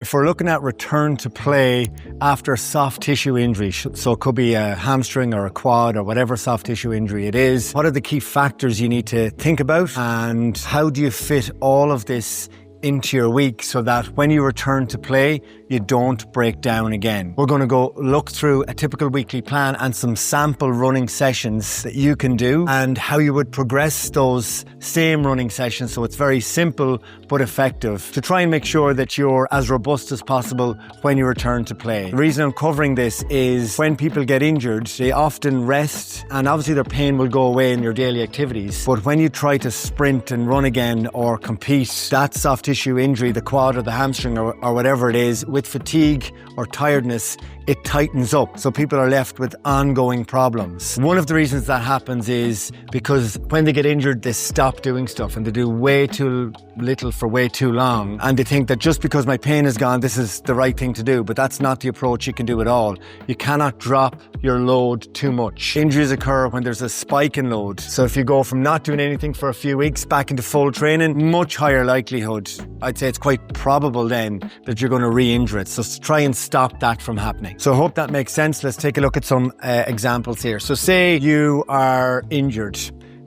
If we're looking at return to play after soft tissue injury, so it could be a hamstring or a quad or whatever soft tissue injury it is, what are the key factors you need to think about, and how do you fit all of this into your week so that when you return to play, you don't break down again? We're going to go look through a typical weekly plan and some sample running sessions that you can do and how you would progress those same running sessions so it's very simple but effective to try and make sure that you're as robust as possible when you return to play. The reason I'm covering this is when people get injured, they often rest and obviously their pain will go away in your daily activities. But when you try to sprint and run again or compete, that soft tissue injury, the quad or the hamstring or whatever it is, with fatigue or tiredness, it tightens up. So people are left with ongoing problems. One of the reasons that happens is because when they get injured, they stop doing stuff and they do way too little for way too long. And they think that just because my pain is gone, this is the right thing to do. But that's not the approach you can do at all. You cannot drop your load too much. Injuries occur when there's a spike in load. So if you go from not doing anything for a few weeks back into full training, much higher likelihood, I'd say it's quite probable then that you're going to re-injure it. So try and stop that from happening. So I hope that makes sense. Let's take a look at some examples here. So say you are injured.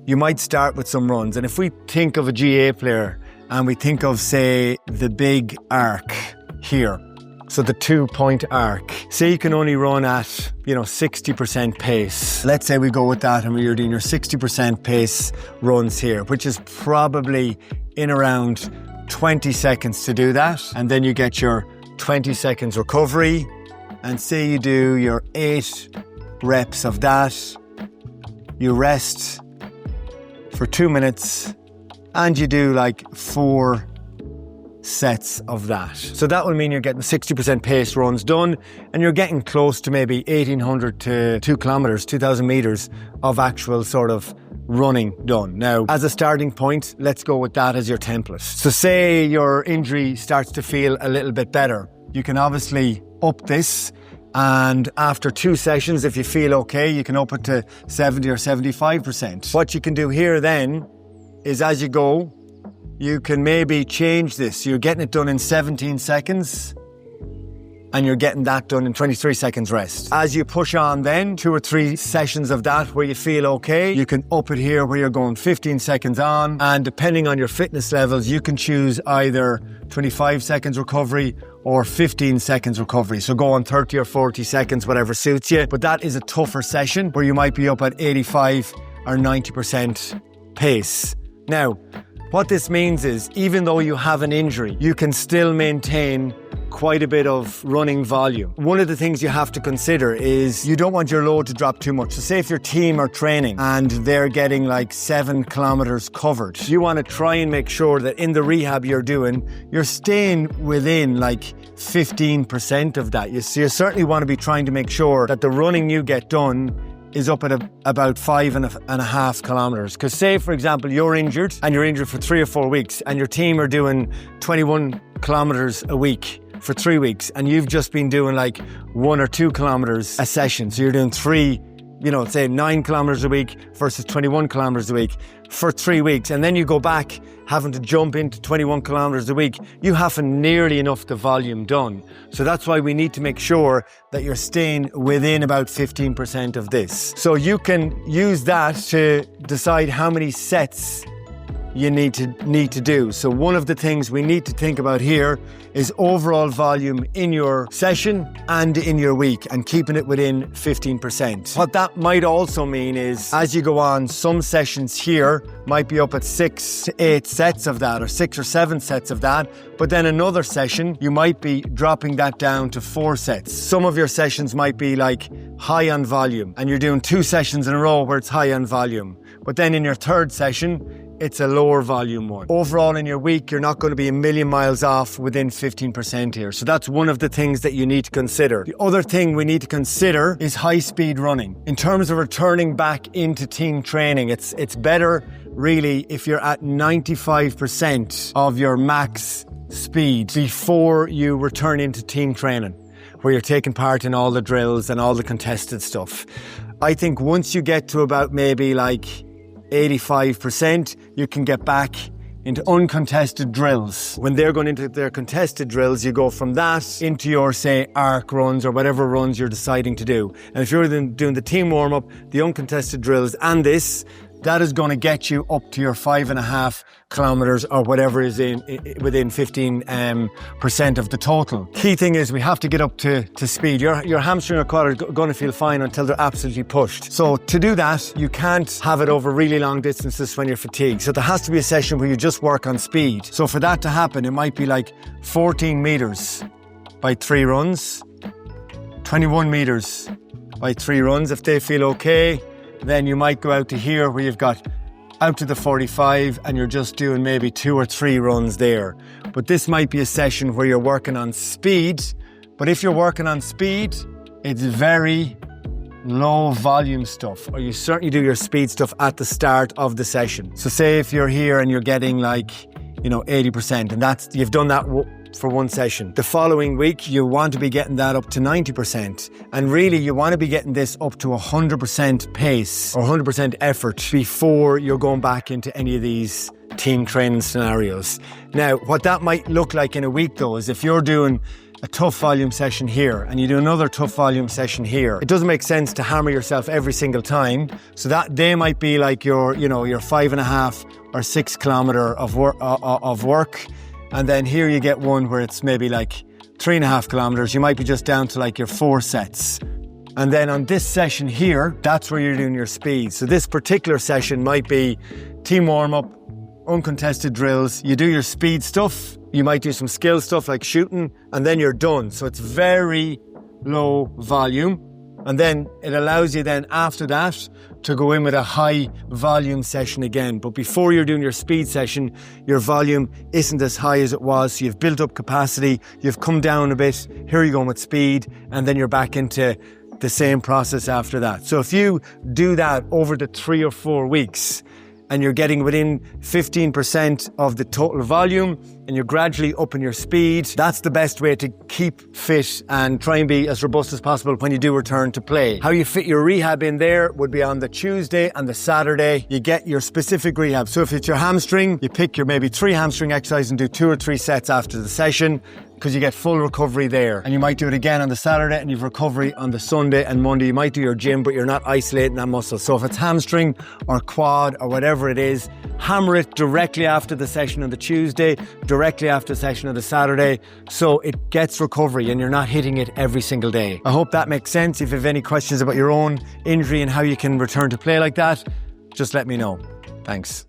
You might start with some runs. And if we think of a GA player and we think of, say, the big arc here, so the 2-point arc, say you can only run at, 60% pace. Let's say we go with that and you're doing your 60% pace runs here, which is probably in around 20 seconds to do that. And then you get your 20 seconds recovery. And say you do your 8 reps of that. You rest for 2 minutes and you do like 4 sets of that. So that will mean you're getting 60% pace runs done and you're getting close to maybe 1,800 to 2 kilometers, 2,000 meters of actual sort of running done. Now, as a starting point, let's go with that as your template. So say your injury starts to feel a little bit better. You can obviously up this, and after 2 sessions, if you feel okay, you can up it to 70 or 75%. What you can do here then is as you go, you can maybe change this. You're getting it done in 17 seconds and you're getting that done in 23 seconds rest. As you push on then, 2 or 3 sessions of that where you feel okay, you can up it here where you're going 15 seconds on, and depending on your fitness levels, you can choose either 25 seconds recovery or 15 seconds recovery. So go on 30 or 40 seconds, whatever suits you. But that is a tougher session where you might be up at 85 or 90% pace. Now, what this means is even though you have an injury, you can still maintain quite a bit of running volume. One of the things you have to consider is you don't want your load to drop too much. So say if your team are training and they're getting like 7 kilometers covered, you want to try and make sure that in the rehab you're doing, you're staying within like 15% of that. You certainly want to be trying to make sure that the running you get done is up at about 5.5 kilometers. Because say, for example, you're injured and you're injured for 3 or 4 weeks and your team are doing 21 kilometers a week for 3 weeks and you've just been doing like 1 or 2 kilometers a session. So you're doing 3, say 9 kilometers a week versus 21 kilometers a week for 3 weeks. And then you go back having to jump into 21 kilometers a week. You haven't nearly enough the volume done. So that's why we need to make sure that you're staying within about 15% of this. So you can use that to decide how many sets you need to do. So one of the things we need to think about here is overall volume in your session and in your week, and keeping it within 15%. What that might also mean is as you go on, some sessions here might be up at 6 to 8 sets of that, or 6 or 7 sets of that, but then another session you might be dropping that down to 4 sets. Some of your sessions might be like high on volume and you're doing 2 sessions in a row where it's high on volume, but then in your third session it's a lower volume one. Overall in your week, you're not going to be a million miles off within 15% here. So that's one of the things that you need to consider. The other thing we need to consider is high speed running. In terms of returning back into team training, it's better really if you're at 95% of your max speed before you return into team training, where you're taking part in all the drills and all the contested stuff. I think once you get to about maybe like 85%, you can get back into uncontested drills. When they're going into their contested drills, you go from that into your, say, arc runs or whatever runs you're deciding to do. And if you're doing the team warm-up, the uncontested drills and this, that is going to get you up to your 5.5 kilometers or whatever is within 15% of the total. Key thing is we have to get up to speed. Your hamstring or quad are going to feel fine until they're absolutely pushed. So to do that, you can't have it over really long distances when you're fatigued. So there has to be a session where you just work on speed. So for that to happen, it might be like 14 meters by 3 runs, 21 meters by 3 runs. If they feel okay, then you might go out to here where you've got out to the 45 and you're just doing maybe 2 or 3 runs there. But this might be a session where you're working on speed. But if you're working on speed, it's very low volume stuff, or you certainly do your speed stuff at the start of the session. So say if you're here and you're getting like, 80%, and you've done that for one session. The following week, you want to be getting that up to 90%. And really, you want to be getting this up to 100% pace or 100% effort before you're going back into any of these team training scenarios. Now, what that might look like in a week, though, is if you're doing a tough volume session here and you do another tough volume session here, it doesn't make sense to hammer yourself every single time. So that day might be like your 5.5 or 6 kilometer of work. And then here you get one where it's maybe like 3.5 kilometers. You might be just down to like your 4 sets. And then on this session here, that's where you're doing your speed. So this particular session might be team warm-up, uncontested drills. You do your speed stuff. You might do some skill stuff like shooting, and then you're done. So it's very low volume. And then it allows you then after that to go in with a high volume session again. But before you're doing your speed session, your volume isn't as high as it was. So you've built up capacity, you've come down a bit, here you're going with speed, and then you're back into the same process after that. So if you do that over the 3 or 4 weeks, and you're getting within 15% of the total volume and you're gradually upping your speed, that's the best way to keep fit and try and be as robust as possible when you do return to play. How you fit your rehab in there would be on the Tuesday and the Saturday. You get your specific rehab. So if it's your hamstring, you pick your maybe 3 hamstring exercises and do 2 or 3 sets after the session, because you get full recovery there. And you might do it again on the Saturday and you've recovery on the Sunday and Monday. You might do your gym, but you're not isolating that muscle. So if it's hamstring or quad or whatever it is, hammer it directly after the session on the Tuesday, directly after the session on the Saturday, so it gets recovery and you're not hitting it every single day. I hope that makes sense. If you have any questions about your own injury and how you can return to play like that, just let me know. Thanks.